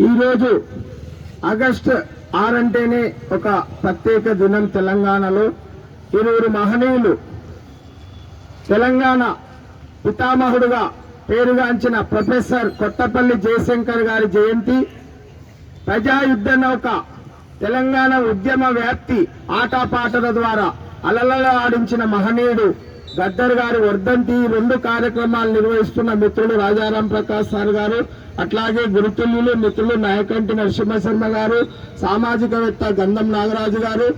ఈరోజు ఆగస్టు 6 అంటేనే ఒక ప్రత్యేక దినం. తెలంగాణలో ఇరువురు మహనీయులు, తెలంగాణ పితామహుడుగా పేరుగాంచిన ప్రొఫెసర్ కొత్తపల్లి జయశంకర్ గారి జయంతి, ప్రజాయుద్ధ నౌక తెలంగాణ ఉద్యమ వ్యాప్తి ఆటపాటల ద్వారా అలలలా ఆడించిన మహనీయుడు గద్దర్ గారి వర్ధంతి. 2 కార్యక్రమాలు నిర్వహిస్తున్న మిత్రులు రాజారాం ప్రకాష్ సార్ గారు, అట్లాగే గురుతుల్యులు మిత్రులు నాయకంటి నరసింహశర్మ గారు, సామాజికవేత్త గంధం నాగరాజు గారు,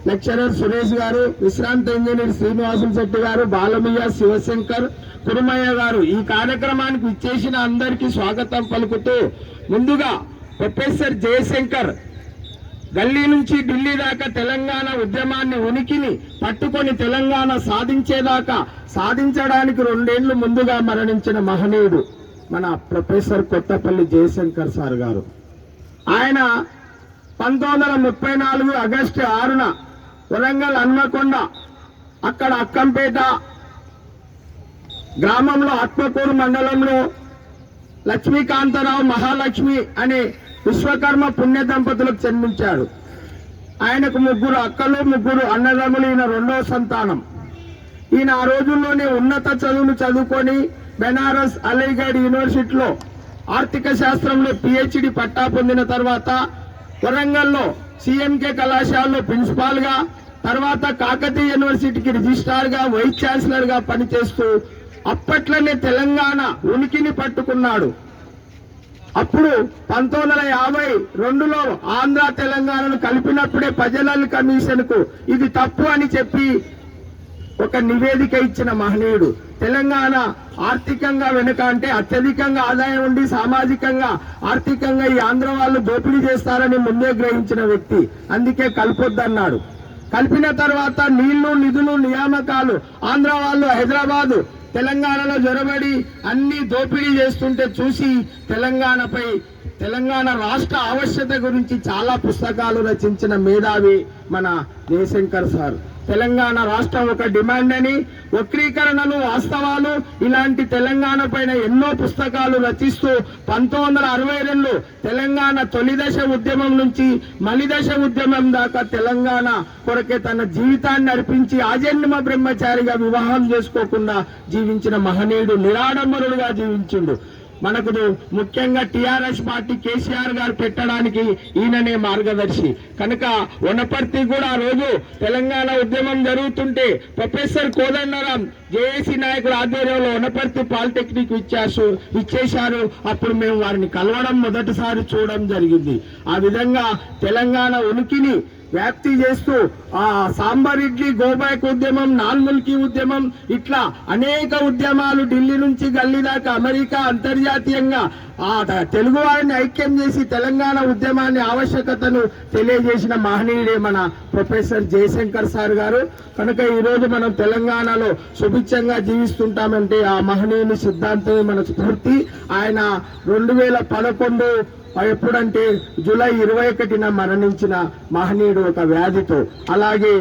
లెక్చరర్ సురేష్ గారు, విశ్రాంత ఇంజనీర్ శ్రీనివాసులు శెట్టి గారు, బాలమయ్య, శివశంకర్, కురుమయ్య గారు ఈ కార్యక్రమానికి ఇచ్చేసిన అందరికీ స్వాగతం పలుకుతూ, ముందుగా ప్రొఫెసర్ జయశంకర్ గల్లీ నుంచి ఢిల్లీ దాకా తెలంగాణ ఉద్యమాన్ని ఉనికిని పట్టుకొని తెలంగాణ సాధించడానికి 2 ఏళ్లు ముందుగా మరణించిన మహనీయుడు మన ప్రొఫెసర్ కొత్తపల్లి జయశంకర్ సార్ గారు. ఆయన 1934 ఆగస్టు 6న వరంగల్ హన్మకొండ అక్కడ అక్కంపేట గ్రామంలో ఆత్మకూరు మండలంలో లక్ష్మీకాంతరావు మహాలక్ష్మి అనే విశ్వకర్మ పుణ్య దంపతులకు జన్మించాడు. ఆయనకు 3 అక్కలు 3 అన్నదమ్ములు. ఈయన 2వ సంతానం. ఈయన ఆ రోజుల్లోనే ఉన్నత చదువులు చదువుకొని బెనారస్ అలీగఢ్ యూనివర్సిటీలో ఆర్థిక శాస్త్రంలో PhD పట్టా పొందిన తర్వాత వరంగల్లో CMK కళాశాలలో ప్రిన్సిపాల్ గా, తర్వాత కాకతీయ యూనివర్సిటీకి రిజిస్ట్రార్ గా, వైస్ ఛాన్సలర్ గా పనిచేస్తూ అప్పట్లోనే తెలంగాణ ఉనికిని పట్టుకున్నాడు. అప్పుడు 1952లో ఆంధ్ర తెలంగాణను కలిపినప్పుడే ప్రజల కమిషన్ కు ఇది తప్పు అని చెప్పి ఒక నివేదిక ఇచ్చిన మహనీయుడు. తెలంగాణ ఆర్థికంగా వెనుక అంటే అత్యధికంగా ఆదాయం ఉండి సామాజికంగా ఆర్థికంగా ఈ ఆంధ్ర వాళ్ళు దోపిడీ చేస్తారని ముందే గ్రహించిన వ్యక్తి. అందుకే కలపొద్దన్నాడు. కలిపిన తర్వాత నీళ్లు నిధులు నియామకాలు ఆంధ్ర వాళ్ళు హైదరాబాదు తెలంగాణలో జొరబడి అన్ని దోపిడీ చేస్తుంటే చూసి తెలంగాణ రాష్ట్ర ఆవశ్యకత గురించి చాలా పుస్తకాలు రచించిన మేధావి మన జయశంకర్ సార్. తెలంగాణ రాష్ట్రం ఒక డిమాండ్ అని, వక్రీకరణలు, వాస్తవాలు ఇలాంటి తెలంగాణ పైన ఎన్నో పుస్తకాలు రచిస్తూ 1962 తెలంగాణ తొలిదశ ఉద్యమం నుంచి మలిదశ ఉద్యమం దాకా తెలంగాణ కొరకే తన జీవితాన్ని అర్పించి ఆజన్మ బ్రహ్మచారిగా వివాహం చేసుకోకుండా జీవించిన మహనీయుడు, నిరాడంబరుడుగా జీవించిండు. మనకు ముఖ్యంగా TRS పార్టీ కేసీఆర్ గారు పెట్టడానికి ఈయననే మార్గదర్శి కనుక వనపర్తి కూడా ఆ రోజు తెలంగాణ ఉద్యమం జరుగుతుంటే ప్రొఫెసర్ కోదండరాం జేఏసీ నాయకుల ఆధ్వర్యంలో వనపర్తి పాలిటెక్నిక్ ఇచ్చేశారు. అప్పుడు మేము వారిని కలవడం మొదటిసారి చూడడం జరిగింది. ఆ విధంగా తెలంగాణ ఉనికిని వ్యాప్తి చేస్తూ ఆ సాంబార్ ఇడ్లీ గోబ్యాక్ ఉద్యమం, నాల్ముల్కీ ఉద్యమం ఇట్లా అనేక ఉద్యమాలు ఢిల్లీ నుంచి గల్లీ దాకా అమెరికా అంతర్జాతీయంగా ఆ తెలుగు వారిని ఐక్యం చేసి తెలంగాణ ఉద్యమాన్ని ఆవశ్యకతను తెలియజేసిన మహనీయుడే మన ప్రొఫెసర్ జయశంకర్ సార్ గారు. కనుక ఈరోజు మనం తెలంగాణలో సుభిక్షంగా జీవిస్తుంటామంటే ఆ మహనీయుని సిద్ధాంతమే మన స్ఫూర్తి. ఆయన 2011 ఎప్పుడంటే జూలై 21న మరణించిన మహనీయుడు ఒక వ్యాధితో. అలాగే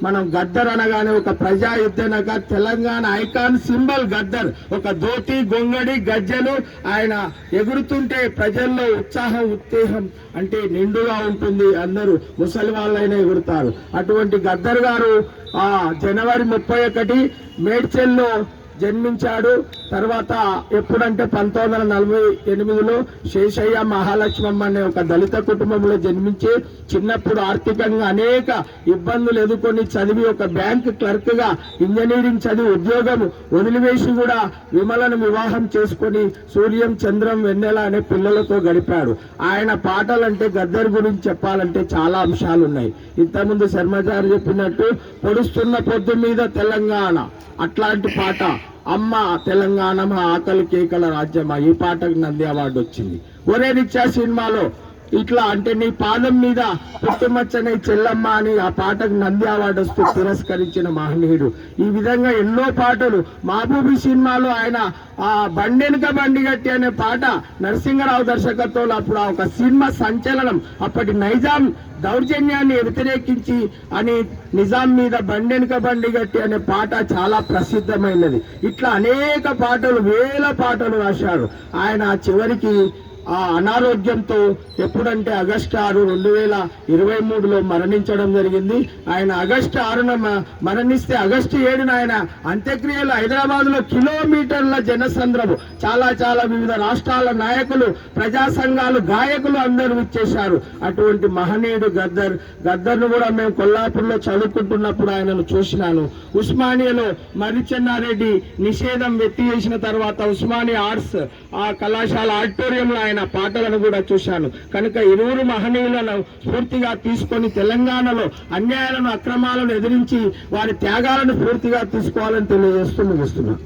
మనం గద్దర్ అనగానే ఒక ప్రజాయుద్ధనగా తెలంగాణ ఐకాన్ సింబల్ గద్దర్. ఒక ధోతి, గొంగడి, గజ్జలు ఆయన ఎగురుతుంటే ప్రజల్లో ఉత్సాహం, ఉత్తేజం అంటే నిండుగా ఉంటుంది. అందరూ ముసలి వాళ్ళైనా ఎగురుతారు. అటువంటి గద్దర్ గారు జనవరి 31 మేడ్చల్లో జన్మించాడు. తర్వాత ఎప్పుడంటే 1948లో శేషయ్య మహాలక్ష్మమ్మ అనే ఒక దళిత కుటుంబంలో జన్మించి చిన్నప్పుడు ఆర్థికంగా అనేక ఇబ్బందులు ఎదుర్కొని చదివి ఒక బ్యాంక్ క్లర్క్ గా ఇంజనీరింగ్ చదివి ఉద్యోగం వదిలివేసి కూడా విమలను వివాహం చేసుకొని సూర్యం, చంద్రం, వెన్నెల అనే పిల్లలతో గడిపాడు. ఆయన పాటలంటే గద్దర్ గురించి చెప్పాలంటే చాలా అంశాలు ఉన్నాయి. ఇంతకుముందు శర్మచారి చెప్పినట్టు పొడుస్తున్న పొద్దు మీద తెలంగాణ అట్లాంటి పాట, అమ్మ తెలంగాణ ఆకలి కేకల రాజ్యమా, ఈ పాటకు నంది అవార్డు వచ్చింది. ఒరే రిచ్చా సినిమాలో ఇట్లా అంటే నీ పాదం మీద పుట్టుమచ్చని చెల్లమ్మ అని ఆ పాటకు నంది అవార్డు వస్తూ తిరస్కరించిన మహనీయుడు. ఈ విధంగా ఎన్నో పాటలు. మహబూబీ సినిమాలో ఆయన ఆ బండెనుక బండి గట్టి అనే పాట నరసింహరావు దర్శకత్వంలో అప్పుడు ఒక సినిమా సంచలనం. అప్పటి నైజాం దౌర్జన్యాన్ని వ్యతిరేకించి అని నిజాం మీద బండెనుక బండి గట్టి అనే పాట చాలా ప్రసిద్ధమైనది. ఇట్లా అనేక పాటలు, వేల పాటలు రాశాడు ఆయన. చివరికి ఆ అనారోగ్యంతో ఎప్పుడంటే ఆగస్టు 6, 2023లో మరణించడం జరిగింది. ఆయన ఆగస్టు 6న మరణిస్తే ఆగస్టు 7న ఆయన అంత్యక్రియలు హైదరాబాద్లో కిలోమీటర్ల జనసంద్రము, చాలా వివిధ రాష్ట్రాల నాయకులు, ప్రజా సంఘాలు, గాయకులు అందరూ ఇచ్చేశారు. అటువంటి మహనీయుడు గద్దర్ను కూడా మేము కొల్లాపూర్లో చదువుకుంటున్నప్పుడు ఆయనను చూసినాను. ఉస్మానియాలో మర్రిచెన్నారెడ్డి నిషేధం ఎత్తివేసిన తర్వాత ఉస్మానియా ఆర్ట్స్ ఆ కళాశాల ఆడిటోరియంలో ఆయన పాటలను కూడా చూశాను. కనుక ఇరువురు మహనీయులను స్ఫూర్తిగా తీసుకొని తెలంగాణలో అన్యాయాలను, అక్రమాలను ఎదిరించి వారి త్యాగాలను స్ఫూర్తిగా తీసుకోవాలని తెలియజేస్తూ ముగిస్తున్నాను.